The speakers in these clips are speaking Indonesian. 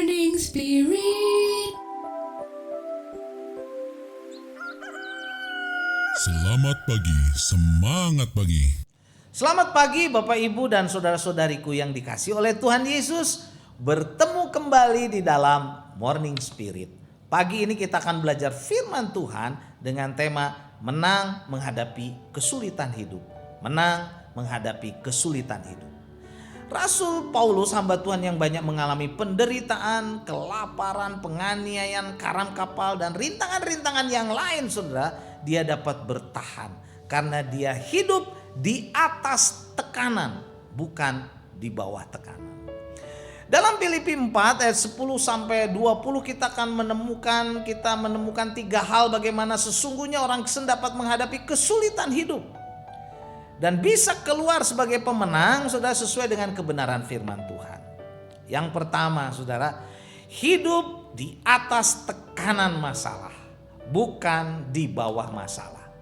Morning Spirit. Selamat pagi, semangat pagi. Selamat pagi Bapak Ibu dan saudara-saudariku yang dikasihi oleh Tuhan Yesus. Bertemu kembali di dalam Morning Spirit. Pagi ini kita akan belajar firman Tuhan dengan tema menang menghadapi kesulitan hidup. Menang menghadapi kesulitan hidup. Rasul Paulus, hamba Tuhan yang banyak mengalami penderitaan, kelaparan, penganiayaan, karam kapal, dan rintangan-rintangan yang lain, saudara, dia dapat bertahan karena dia hidup di atas tekanan, bukan di bawah tekanan. Dalam Filipi 4 ayat 10 sampai 20 kita menemukan tiga hal bagaimana sesungguhnya orang Kristen dapat menghadapi kesulitan hidup dan bisa keluar sebagai pemenang, saudara, sesuai dengan kebenaran firman Tuhan. Yang pertama, saudara, hidup di atas tekanan masalah, bukan di bawah masalah.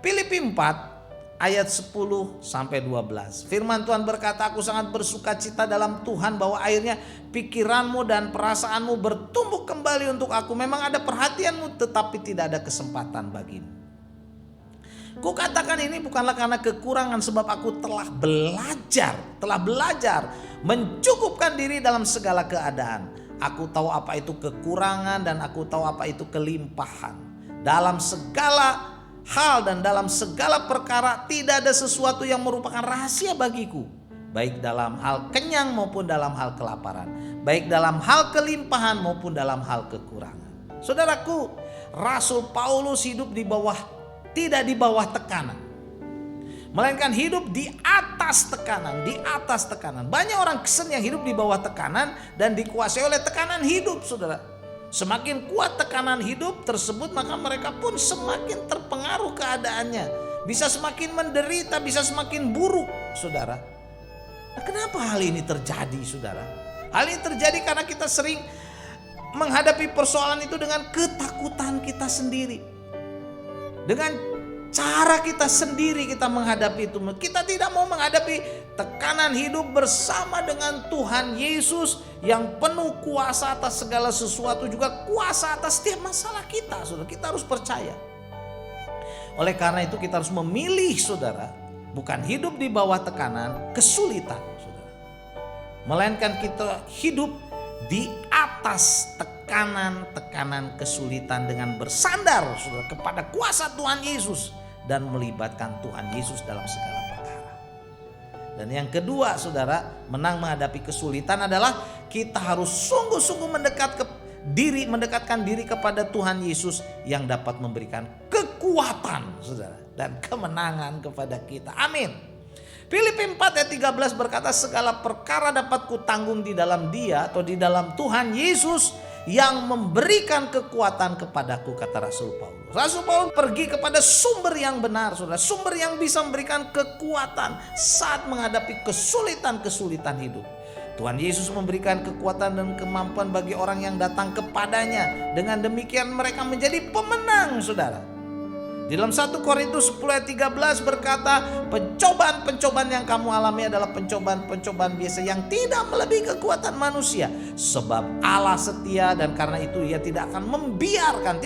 Filipi 4 ayat 10 sampai 12. Firman Tuhan berkata, aku sangat bersuka cita dalam Tuhan bahwa akhirnya pikiranmu dan perasaanmu bertumbuh kembali untuk aku. Memang ada perhatianmu tetapi tidak ada kesempatan bagimu. Kukatakan ini bukanlah karena kekurangan, sebab aku telah belajar mencukupkan diri dalam segala keadaan. Aku tahu apa itu kekurangan dan aku tahu apa itu kelimpahan. Dalam segala hal dan dalam segala perkara tidak ada sesuatu yang merupakan rahasia bagiku, baik dalam hal kenyang maupun dalam hal kelaparan, baik dalam hal kelimpahan maupun dalam hal kekurangan. Saudaraku, Rasul Paulus hidup tidak di bawah tekanan, melainkan hidup di atas tekanan, Banyak orang Kristen yang hidup di bawah tekanan dan dikuasai oleh tekanan hidup, saudara. Semakin kuat tekanan hidup tersebut, maka mereka pun semakin terpengaruh keadaannya. Bisa semakin menderita, bisa semakin buruk, saudara. Nah, kenapa hal ini terjadi, saudara? Hal ini terjadi karena kita sering menghadapi persoalan itu dengan ketakutan kita sendiri. Dengan cara kita sendiri kita menghadapi itu. Kita tidak mau menghadapi tekanan hidup bersama dengan Tuhan Yesus yang penuh kuasa atas segala sesuatu, juga kuasa atas setiap masalah kita, saudara. Kita harus percaya. Oleh karena itu kita harus memilih, saudara, bukan hidup di bawah tekanan kesulitan, saudara, melainkan kita hidup di atas tekanan kesulitan dengan bersandar, saudara, kepada kuasa Tuhan Yesus dan melibatkan Tuhan Yesus dalam segala perkara. Dan yang kedua, saudara, menang menghadapi kesulitan adalah kita harus sungguh-sungguh mendekatkan diri kepada Tuhan Yesus yang dapat memberikan kekuatan, saudara, dan kemenangan kepada kita. Amin. Filipi 4 ayat 13 berkata, segala perkara dapat kutanggung di dalam Dia atau di dalam Tuhan Yesus yang memberikan kekuatan kepadaku, kata Rasul Paulus. Rasul Paulus pergi kepada sumber yang benar, saudara, sumber yang bisa memberikan kekuatan saat menghadapi kesulitan hidup. Tuhan Yesus memberikan kekuatan dan kemampuan bagi orang yang datang kepadanya. Dengan demikian mereka menjadi pemenang, saudara. Di dalam 1 Korintus 10 ayat 13 berkata, pencobaan-pencobaan yang kamu alami adalah pencobaan-pencobaan biasa yang tidak melebihi kekuatan manusia. Sebab Allah setia dan karena itu Ia tidak akan membiarkan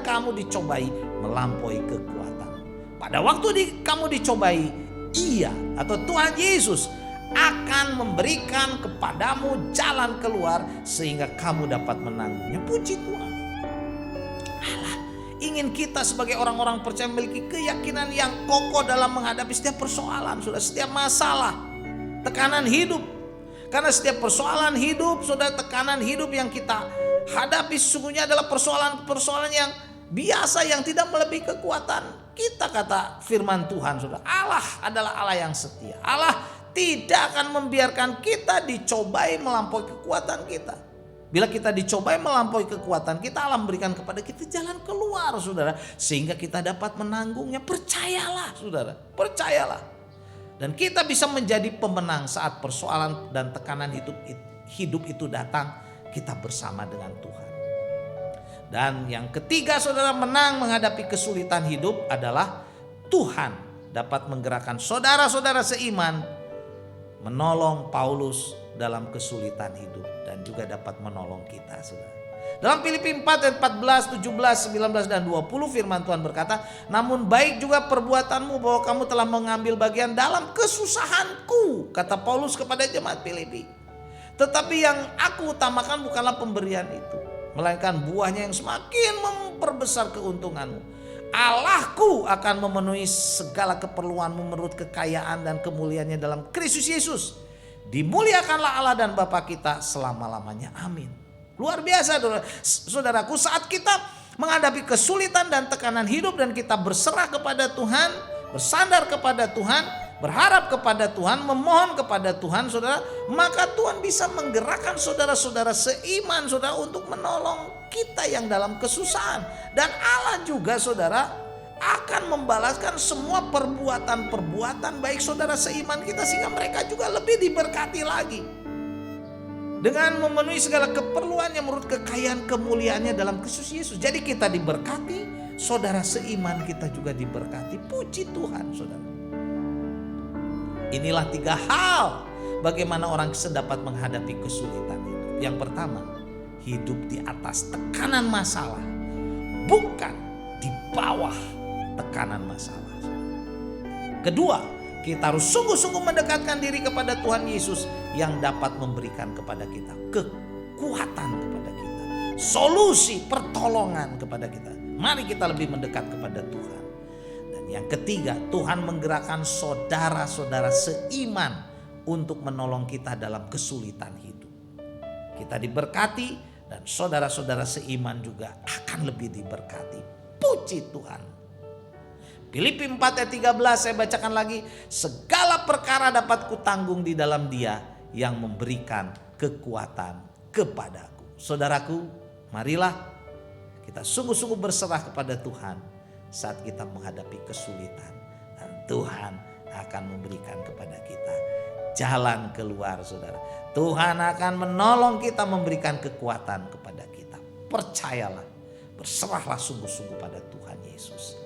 kamu dicobai melampaui kekuatan. Pada waktu kamu dicobai, Ia atau Tuhan Yesus akan memberikan kepadamu jalan keluar sehingga kamu dapat menanggungnya. Puji Tuhan. Allah ingin kita sebagai orang-orang percaya memiliki keyakinan yang kokoh dalam menghadapi setiap persoalan, saudara, setiap masalah, tekanan hidup. Karena setiap persoalan hidup, saudara, tekanan hidup yang kita hadapi sesungguhnya adalah persoalan-persoalan yang biasa, yang tidak melebihi kekuatan kita, kata firman Tuhan, saudara. Allah adalah Allah yang setia. Allah tidak akan membiarkan kita dicobai melampaui kekuatan kita. Bila kita dicobai melampaui kekuatan kita, Allah memberikan kepada kita jalan keluar, saudara, sehingga kita dapat menanggungnya. Percayalah, saudara, percayalah. Dan kita bisa menjadi pemenang saat persoalan dan tekanan hidup itu datang, kita bersama dengan Tuhan. Dan yang ketiga, saudara, menang menghadapi kesulitan hidup adalah Tuhan dapat menggerakkan saudara-saudara seiman menolong Paulus dalam kesulitan hidup. dan juga dapat menolong kita, saudara. Dalam Filipi 4 ayat 14, 17, 19 dan 20 firman Tuhan berkata, namun baik juga perbuatanmu bahwa kamu telah mengambil bagian dalam kesusahanku, kata Paulus kepada jemaat Filipi. Tetapi yang aku utamakan bukanlah pemberian itu, melainkan buahnya yang semakin memperbesar keuntunganmu. Allahku akan memenuhi segala keperluanmu menurut kekayaan dan kemuliaannya dalam Kristus Yesus. Dimuliakanlah Allah dan Bapa kita selama-lamanya. Amin. Luar biasa, saudaraku, saat kita menghadapi kesulitan dan tekanan hidup dan kita berserah kepada Tuhan, bersandar kepada Tuhan, berharap kepada Tuhan, memohon kepada Tuhan, saudara, maka Tuhan bisa menggerakkan saudara-saudara seiman, saudara, untuk menolong kita yang dalam kesusahan. Dan Allah juga, saudara, akan membalaskan semua perbuatan-perbuatan baik saudara seiman kita, sehingga mereka juga lebih diberkati lagi dengan memenuhi segala keperluannya menurut kekayaan kemuliaannya dalam Kristus Yesus. Jadi kita diberkati, saudara seiman kita juga diberkati. Puji Tuhan, saudara. Inilah 3 hal bagaimana orang dapat menghadapi kesulitan hidup. Yang pertama, hidup di atas tekanan masalah, bukan di bawah tekanan masalah. Kedua, kita harus sungguh-sungguh mendekatkan diri kepada Tuhan Yesus yang dapat memberikan kepada kita kekuatan kepada kita, solusi, pertolongan kepada kita. Mari kita lebih mendekat kepada Tuhan. Dan yang ketiga, Tuhan menggerakkan saudara-saudara seiman untuk menolong kita dalam kesulitan hidup. Kita diberkati dan saudara-saudara seiman juga akan lebih diberkati. Puji Tuhan. Filipi 4 ayat 13 saya bacakan lagi. Segala perkara dapat kutanggung di dalam Dia yang memberikan kekuatan kepadaku. Saudaraku, marilah kita sungguh-sungguh berserah kepada Tuhan saat kita menghadapi kesulitan. Dan Tuhan akan memberikan kepada kita jalan keluar, saudara. Tuhan akan menolong kita, memberikan kekuatan kepada kita. Percayalah, berserahlah sungguh-sungguh pada Tuhan Yesus.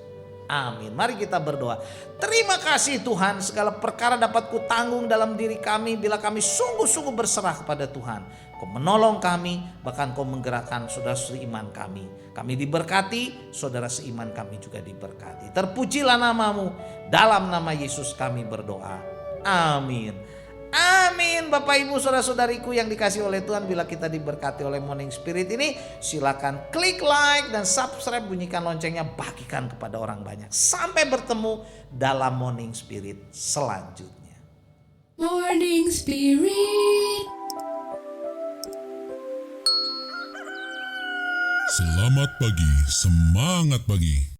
Amin. Mari kita berdoa. Terima kasih Tuhan, segala perkara dapat kutanggung dalam diri kami bila kami sungguh-sungguh berserah kepada Tuhan. Kau menolong kami, bahkan Kau menggerakkan saudara seiman kami. Kami diberkati, saudara seiman kami juga diberkati. Terpujilah namamu, dalam nama Yesus kami berdoa. Amin. Amin. Bapak Ibu saudara-saudariku yang dikasihi oleh Tuhan, bila kita diberkati oleh Morning Spirit ini, silakan klik like dan subscribe, bunyikan loncengnya, bagikan kepada orang banyak. Sampai bertemu dalam Morning Spirit selanjutnya. Morning Spirit. Selamat pagi, semangat pagi.